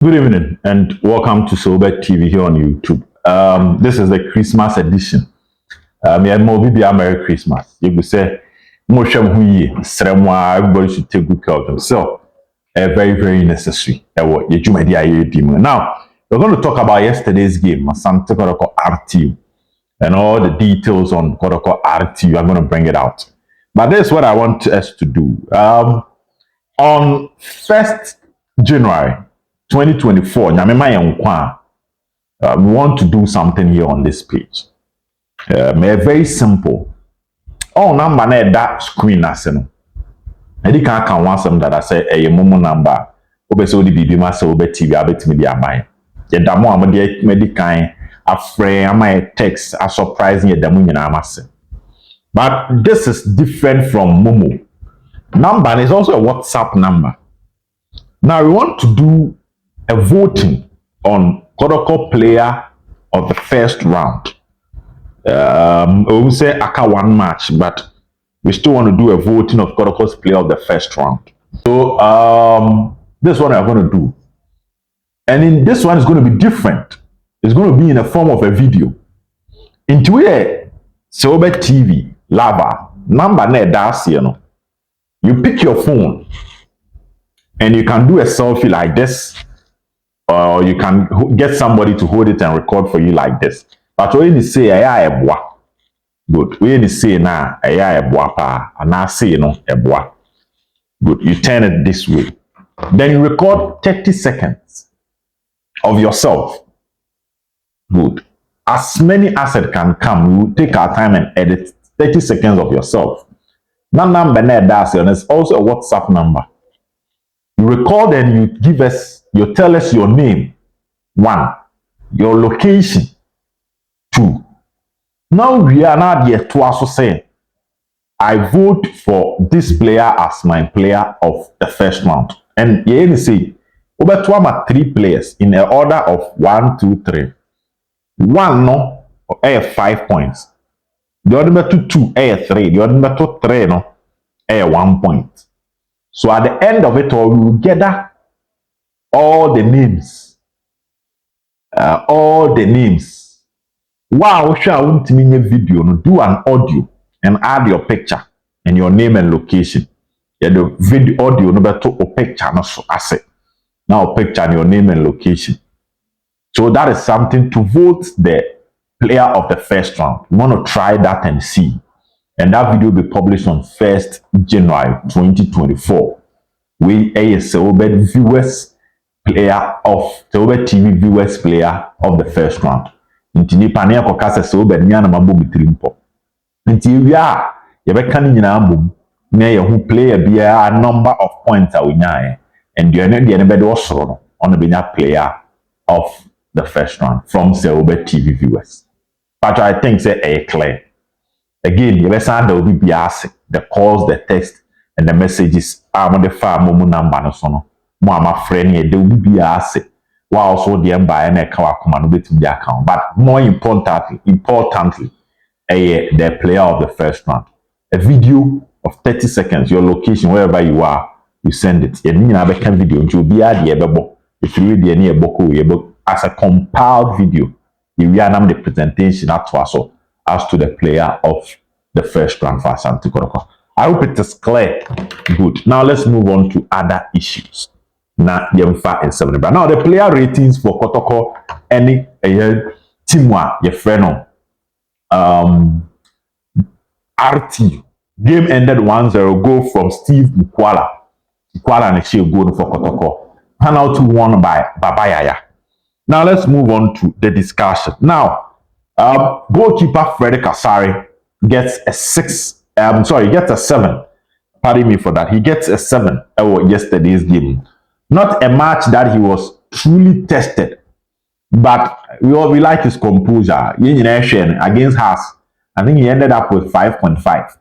Good evening and welcome to Sober TV here on YouTube. This is the Christmas edition. Yeah, more be a Merry Christmas. You could say, everybody should take good care of themselves. Very, very necessary. Now, we're going to talk about yesterday's game, Asante Kotoko RTU, and all the details on Kotoko RTU. I'm going to bring it out. But this is what I want us to do. On 1st January 2024, we want to do something here on this page. Very simple. Oh, number na that screen aseno. I can want some that I say a momo number. Obeso di bibi ma se obe TV abetimi di abai. Ye damo amade medican a friend my text a surprising ye damo nyina amase. But this is different from Momo. Number is also a WhatsApp number. Now we want to do a voting on Kotoko player of the first round. We will say aka one match, but we still want to do a voting of Kotoko's player of the first round. So this one I'm going to do. And in this one is going to be different. It's going to be in the form of a video. Into a Sober TV lava number net that's you pick your phone and you can do a selfie like this, or you can get somebody to hold it and record for you like this. But when you say eboa, good. When you say na eboa pa, and I say eboa, good. You turn it this way. Then you record 30 seconds of yourself. Good. As many as it can come, we will take our time and edit 30 seconds of yourself. That number that's it's also a WhatsApp number. You record and you tell us your name, 1, your location, 2. Now we are not yet to also say, I vote for this player as my player of the first round. And you say, over 3 players in the order of 1, 2, 3. 1 no, 5 points. The other number 2, 3. The other number 3 no, 1 point. So at the end of it all, we will gather all the names. Wow, I want to make a video, do an audio and add your picture and your name and location. Yeah, the video audio number 2 or picture no so asset. Now picture and your name and location. So that is something to vote the player of the first round. We want to try that and see. And that video will be published on 1st January 2024. We a Sober viewers player of Sober TV viewers player of the first round. Intini pania ko kasa Sober nya na mabo bitrimpo. Inti wia ye be kan nyina ambom na ye hu player bia a number of points a wonya and you know the be do soro no on be nya player of the first round from Sober TV viewers. But I think say a clear. Again, you better there will be the calls, the text, and the messages. I'm on the farm, number no sono. My friend here, there will be while also the buy and account command with the account. But more importantly, the player of the first round. A video of 30 seconds, your location, wherever you are, you send it. And you have a video, you'll be at the ebo. If you read the near book as a compiled video, you will the presentation at also. As to the player of the first round for Asante Kotoko. I hope it is clear. Good. Now let's move on to other issues. Now the player ratings for Kotoko any teamwa your friend RTU. Game ended 1-0 goal from Steve Mukwala. Mukwala and she goal for Kotoko. Penalty 2-1 by Yaya. Now let's move on to the discussion. Now goalkeeper Freddy Kasari gets a 7. Pardon me for that. He gets a 7 yesterday's game. Not a match that he was truly tested, but we like his composure. Against Haas, I think he ended up with 5.5.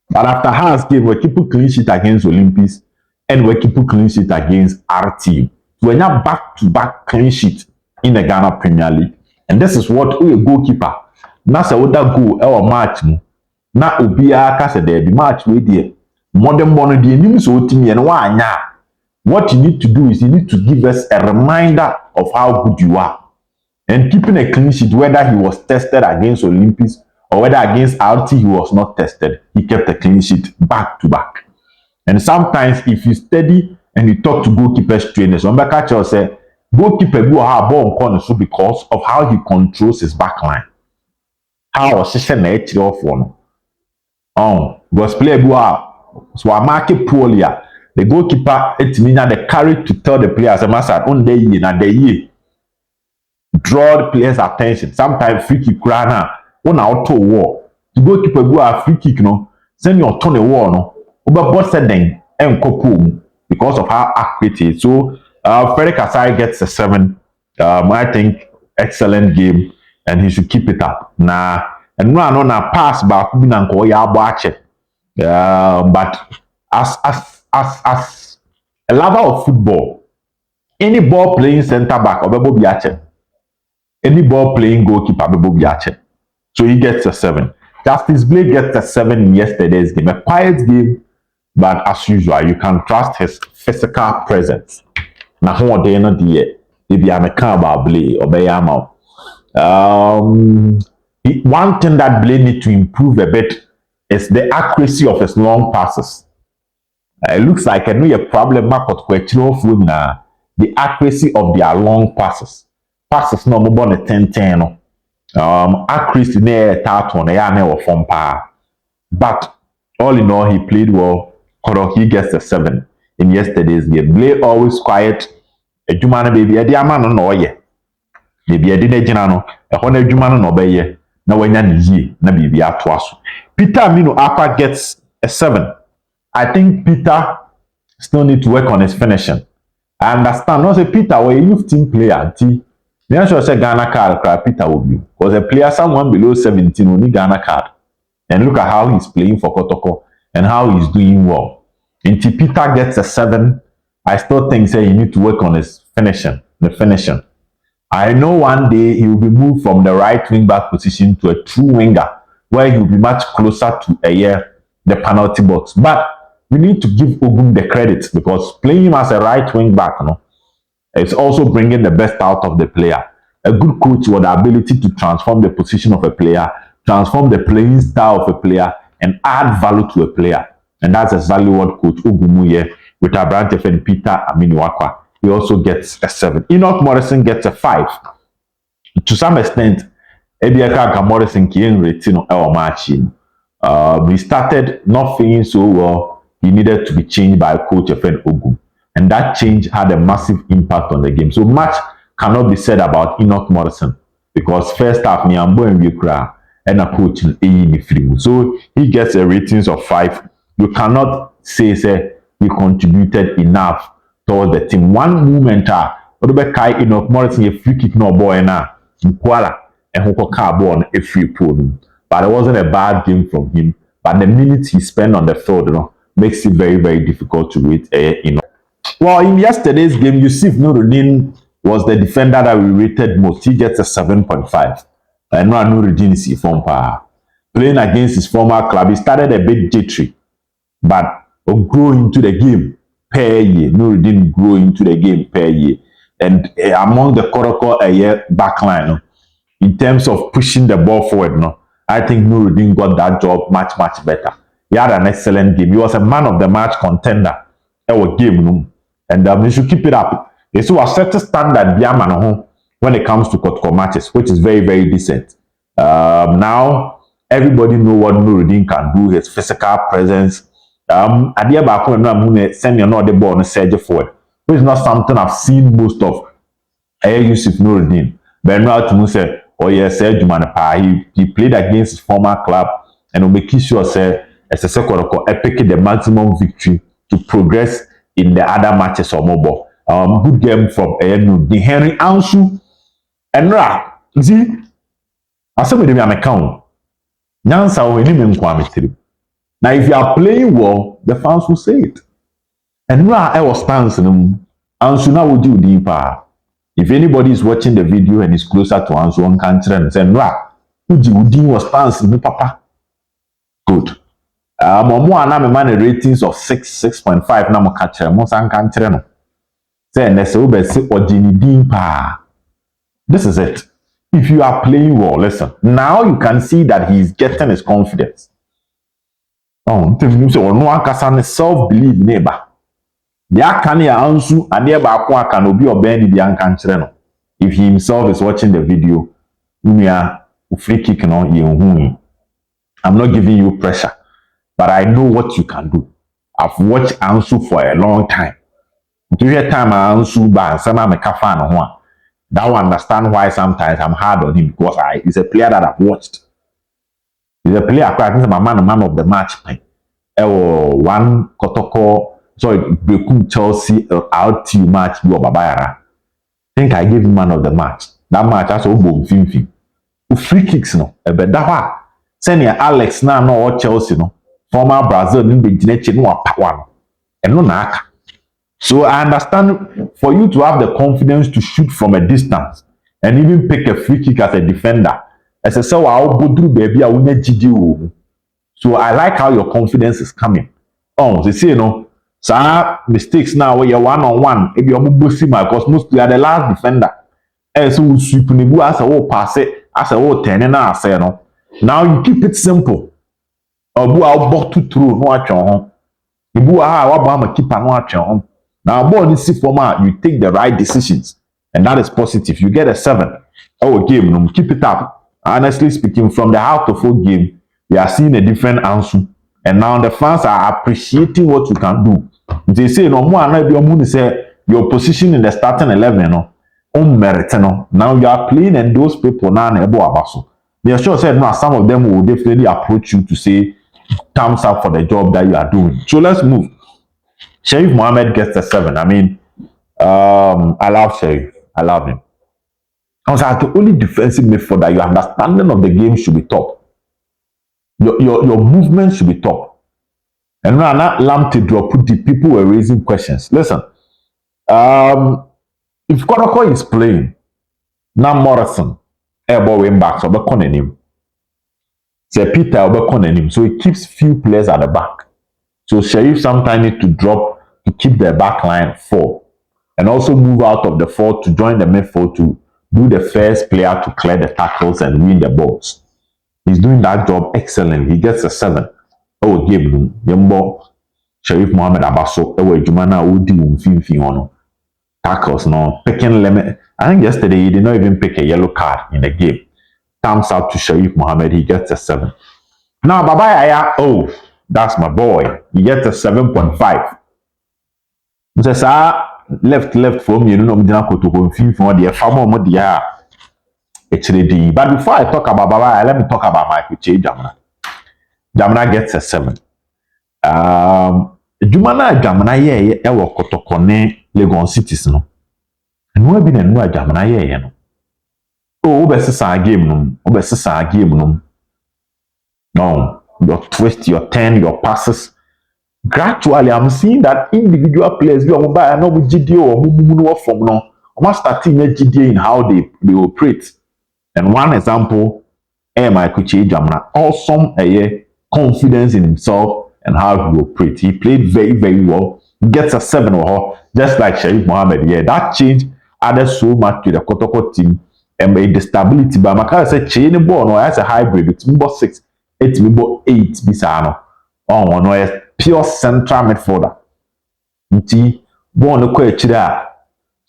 But after Haas game, we keep a clean sheet against Olympics and we keep a clean sheet against RTU. So we're now back-to-back clean sheet in the Ghana Premier League. And this is what a goalkeeper. Na se woda goal our match mu. Na obiara ka se there the match we there. Modern bono the enim so timi e no anya. What you need to do is you need to give us a reminder of how good you are. And keeping a clean sheet, whether he was tested against Olympics or whether against RT he was not tested, he kept a clean sheet back to back. And sometimes if you steady and you talk to goalkeepers trainers, Omeka Chel say goalkeeper go have ball corner so because of how he controls his back line. How Shisha na off one. Because player go so I mark it poorly. The goalkeeper the courage to tell the players, Master, on the year, na the year. Draw the players' attention. Sometimes free kick run on auto war. The goalkeeper go a free kick no. Send your turn a war no. Over both then and couple because of how accurate it is. So Frederick Asai gets a 7. I think excellent game and he should keep it up. Nah, and no on a pass back binanko ya bache. But as a lover of football, any ball playing centre back or bebo biache. Any ball playing goalkeeper bebo biache. So he gets a 7. Justice Blake gets a 7 in yesterday's game. A quiet game, but as usual, you can trust his physical presence. Na ho de no de e bia me kan about Blake obeyama. One thing that Blake need to improve a bit is the accuracy of his long passes. It looks like I know a problem market the accuracy of their long passes. Passes no more than 10-10 no. Accuracy near that one, from pa. But all in all, he played well. He gets a 7 in yesterday's game. Blake always quiet. A Jumana baby, a diamond no ye. Maybe I didn't know. A honor Jumana no be na when ye, na baby atwasu. Peter Mino Aqua gets a 7. I think Peter still need to work on his finishing. I understand. No, say Peter, we're a youth team player. Me sure say Ghana card Peter will be. Because a player someone below 17 will need Ghana card. And look at how he's playing for Kotoko and how he's doing well. Until Peter gets a 7, I still think say he need to work on his finishing. I know one day he will be moved from the right wing back position to a true winger where he will be much closer to the penalty box. But we need to give Ogum the credit because playing him as a right wing back, it's also bringing the best out of the player. A good coach with the ability to transform the position of a player, transform the playing style of a player, and add value to a player. And that's exactly what Coach Ogum here with Abrante and Peter Aminiwakwa. He also gets a 7. Enoch Morrison gets a 5. To some extent, Ebiaka Morrison came retino our match. We started not feeling so well. He needed to be changed by Coach Ogum. And that change had a massive impact on the game. So much cannot be said about Enoch Morrison because first half Niambo and Wikra and a coach in free. So he gets a ratings of 5. You cannot say he contributed enough towards the team. One moment, Kai Enoch Morrison a free kick no boy na Mukwala and Hoko car ball a free pull. But it wasn't a bad game from him. But the minutes he spent on the field, makes it very, very difficult to rate Well, in yesterday's game, Yusuf Nuruddin was the defender that we rated most. He gets a 7.5. And Noah Nuruddin is from playing against his former club. He started a bit jittery, but grew into the game per year. Nuruddin grew into the game per year. And among the Kotoko backline, in terms of pushing the ball forward, I think Nuruddin got that job much, much better. He had an excellent game. He was a man of the match contender. Our game, and we should keep it up. It's a certain standard when it comes to Kotoko matches, which is very, very decent. Now everybody know what Nuruddin can do. His physical presence. Adia Bako and send you the ball and surge forward, which is not something I've seen most of. Yusuf Nuruddin. But now to say, oh yes, he played against his former club and will make sure say as a second epic the maximum victory to progress in the other matches or mobile. Good game from the Henry Ansu and Ra. See, I said with me on account. Nansa will name him. Now, if you are playing well, the fans will say it. And Ra, I was dancing. Ansu now would do deeper. If anybody is watching the video and is closer to Ansu, one can tell and say, Ra, Udi was dancing, papa. Good. Momo and I'm a man ratings of 6.5 na mo catch mo san kan kire no Say nese ubesi ojini pa. This is it. If you are playing well, listen. Now you can see that he's getting his confidence. Oh, so no one can self-believe neighbor. Ya can ya ansu ade ba ko aka no bi obani bi anka nkyere no. If he himself is watching the video, unia free kick no ye hu. I'm not giving you pressure, but I know what you can do. I've watched Ansu for a long time. To hear time Ansu ba sama me kafa no ho. That will understand why sometimes I'm hard on him because he's a player that I've watched. He's a player I think my man of the match. One Kotoko, sorry, Bekum Chelsea RTU match you Babayara. I think I gave him man of the match. That match has Ogum Fimfi. Free kicks no. But that one. Send Alex now no Chelsea no. Former Brazil no be Gineche no power. And no naka. So I understand for you to have the confidence to shoot from a distance and even pick a free kick as a defender. As I say, I'll go through baby, I will not GD. So I like how your confidence is coming. Oh, they say, you know, so mistakes now where you're one-on-one, if you're because mostly are the last defender. And so sweep as a whole pass it, as a whole 10 and I say, no. Now you keep it simple. I'll bought to throw, no at your home. Ibu a keep no at your home. Now, born this format, you take the right decisions, and that is positive. You get a 7. Oh, game, keep it up. Honestly speaking, from the half to full game, we are seeing a different answer, and now the fans are appreciating what you can do. They say, no more, I say your position in the starting 11, no, merit, no. Now you are playing, and those people now ebo abaso. They are sure said no, some of them will definitely approach you to say thumbs up for the job that you are doing. So let's move. Sharif Mohammed gets a 7. I mean, I love Sharif. I love him. I was like, the only defensive midfielder, your understanding of the game should be top. Your movement should be top. And when Lamptey drop, the people were raising questions. Listen, if Kotoko is playing, now Morrison, airball wing back, so we're calling him. Say Peter, we're calling him. So he keeps few players at the back. So Sharif sometimes need to drop to keep the back line 4 and also move out of the 4 to join the midfield to do the first player to clear the tackles and win the balls. He's doing that job excellently. He gets a 7. Oh, game Yembo Sharif Mohammed Abaso. Oh, Jumana Udi Umfinfi on tackles. No picking limit. I think yesterday he did not even pick a yellow card in the game. Thumbs up to Sharif Mohammed. He gets a 7. Now, Baba Yaya. Oh, that's my boy. He gets a 7.5. Says left from you know Kotoko from the farmer modia HDD. But before I talk about Baba, let me talk about Michael Che Jamana. Jamana gets a 7. Jamana ye ewo Kotoko ne Legon cities no. And we been no Jamana ye no. Oh, obesisa game no. Obesisa game no. No, your twist, your turn, your passes. Gradually, I'm seeing that individual players, you are no GDO or from no, starting a GDA in how they operate. And one example, Michael Che Jamana, awesome confidence in himself and how he operates. He played very, very well. Gets a 7 or just like Sharif Mohammed. Yeah, that change added so much to the Kotoko team and made the stability. But Makara said, chain ball, no, as a hybrid, it's number 6, it's number 8, Bisano. Oh, no, pure central midfielder. Nti born no kwechira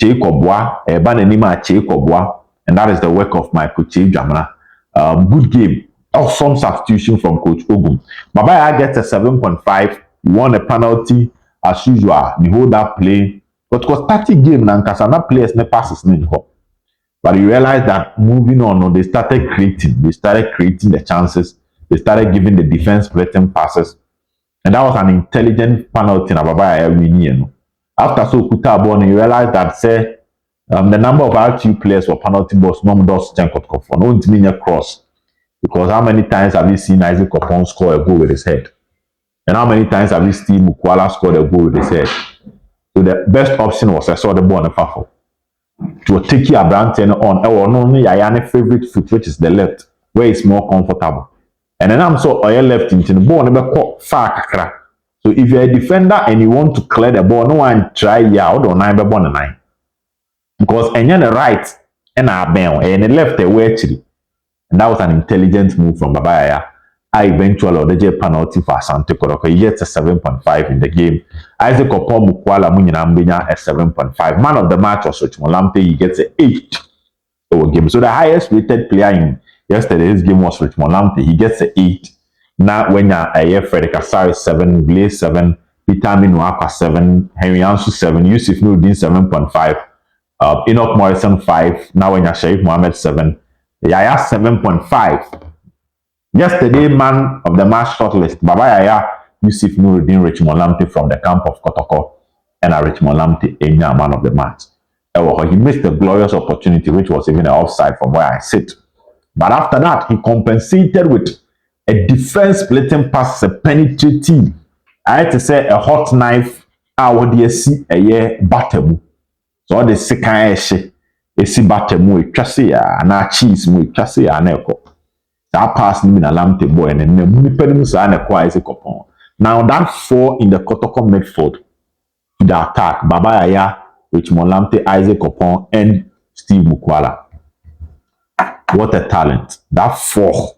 Che Kobwa eba nanima Che Kobwa, and that is the work of Michael Che Jamana. Good game. Awesome substitution from Coach Ogum. Babaya gets a 7.5. He won a penalty as usual. The whole that play, but was 30 game and Kasana players ne passes in home. But you realize that moving on, they started creating. They started creating the chances. They started giving the defense threatening passes. And that was an intelligent penalty in Ababaya winning. After so Kuta Bon, you realize that say the number of RTU players for penalty box no does Kotoko for no mean cross. Because how many times have you seen Isaac Kopon score a goal with his head? And how many times have you seen Mukwala score a goal with his head? So the best option was I saw the ball on the fafo. To take your brand on only Yaya favorite foot, which is the left, where it's more comfortable. And then I'm so left into the ball never caught far kakra. So if you're a defender and you want to clear the ball, no one try out or nine ball nine. Because any the right and the left away actually. And that was an intelligent move from Yaya. I eventually the penalty for Asante Kotoko. He gets a 7.5 in the game. Asante Mukwala Munyina a 7.5. Man of the match was Lamptey. He gets an 8 over game. So the highest rated player in yesterday's game was Lamptey. He gets an 8. Now when you're Frederick Asari 7, Blaze 7, Peter Minuaka 7, Henry Ansu 7, Yusuf Nuruddin 7.5, Enoch Morrison 5. Now when you're Sharif Mohammed 7, Yaya 7.5. Yesterday, man of the match shortlist, Yaya, Yusuf Nuruddin, Richmond Lamptey from the camp of Kotoko, and Richmond Lamptey, Enya, man of the match. He missed a glorious opportunity, which was even an offside from where I sit. But after that, he compensated with a defense splitting pass, a penetrating. I had to say a hot knife. I would see a year batemu. So all the second shit. Esi batemu e twase ya na cheese mu e twase ya na ekọ. That pass ni na Lamptey boy and then nipa sa na ekọ ise kopon. Now that 4 in the Kotoko midfield to the attack, Yaya, Richmond Lamptey, Isaac Kopon, and Steve Mukwala. What a talent. That 4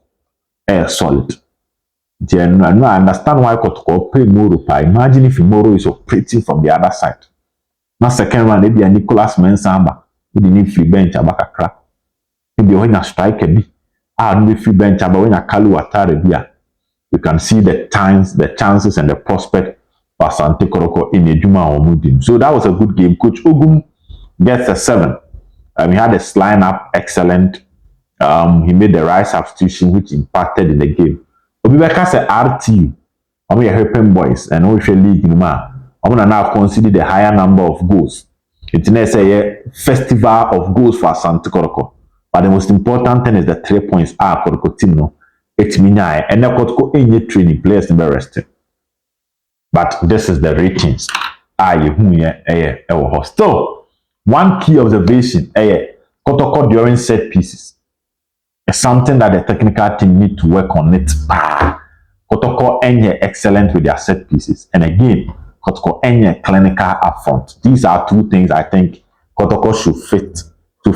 is solid. Then I understand why Kotoko play Moro. Imagine if Moro is operating from the other side. Now second round, maybe a Nicholas Mensamba. We need free bench abaka crack. Maybe when you strike a bit, no free bench but when you Kalu Atare, you can see the times, the chances, and the prospect for Asante Kotoko in Ejuma or Mudim. So that was a good game. Coach Ogum gets a 7. He had a lineup excellent. He made the right substitution which impacted in the game. Obibeka said RTU. I'm helping boys and we shall league in man. I'm gonna now consider the higher number of goals. It's a festival of goals for Asante Kotoko. But the most important thing is the 3 points Kotoko team no. It's minai and the Kotoko any training players to be rested. But this is the ratings. Still, one key observation Kotoko during set pieces is something that the technical team need to work on it. Kotoko excellent with their set pieces. And again, Kotoko clinical upfront. These are 2 things I think Kotoko should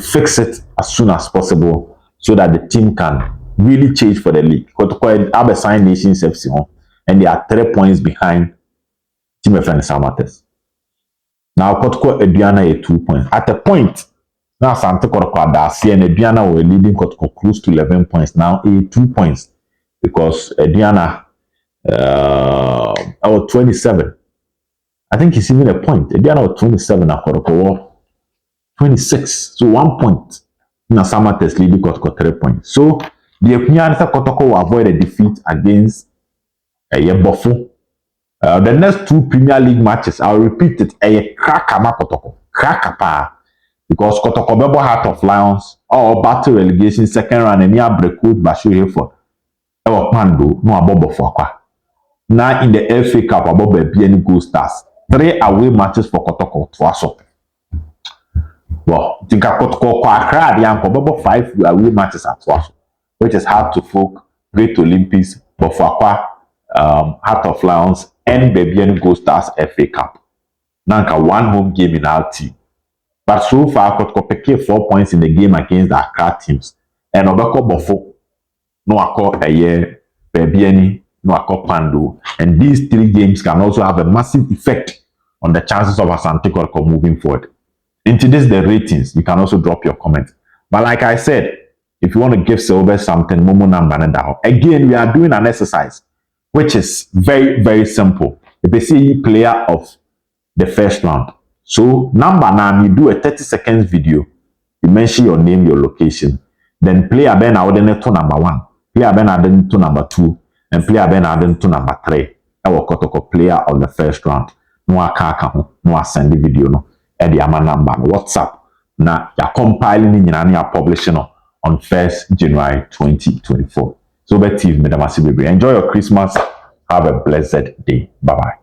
fix it as soon as possible so that the team can really change for the league. Kotoko have a signed Nations FC and they are 3 points behind Team FN Samates. Now Kotoko Ediana is 2 points. At a point, now Asante Kotoko Adasi and Ediana were leading Kotoko close to 11 points. Now 2 points because Ediana was 27. I think he's even a point. Ediana was 27 and Kotoko 26. So 1 point. Now Samates leading Kotoko 3 points. So the opinion is that Kotoko will avoid a defeat against Yebofu. The next 2 Premier League matches, I'll repeat it, Krakama Kotoko. Krakapa. Because Kotoko Bebo Heart of Lions, or battle relegation, second round, and near Breakwood, Bashir Hayford. Pando, no Abobo Fokwa. Now in the FA Cup, Abobo BN Goalscorer. 3 away matches for Kotoko Twaso. Well, Tinka Kotoko Kwakra, the Bobo 5 away matches at Twaso, which is hard to folk, Great Olympics, Bofakwa, Heart of Lions, and BN Goalscorer FA Cup. Nanka 1 home game in RTU. But so far, Kotoko picked 4 points in the game against the Accra teams. And Obeko Bofo, no Ako Aye, Bebieni, no Ako Pando. And these 3 games can also have a massive effect on the chances of Asante Kotoko moving forward. Into this, the ratings, you can also drop your comment. But like I said, if you want to give Silver something, Momo Nambaneda. Again, we are doing an exercise, which is very, very simple. If you see player of the first round. So, number 9, you do a 30 seconds video. You mention your name, your location. Then player Ben Auden to number 1. Player Ben Aden to number 2. And player Ben Aden to number 3. I will Kotoko player of the first round. No akaka no send the video no. And the ama number WhatsApp. Now you're compiling in your publishing on 1st January 2024. So, Betty, Enjoy your Christmas. Have a blessed day. Bye bye.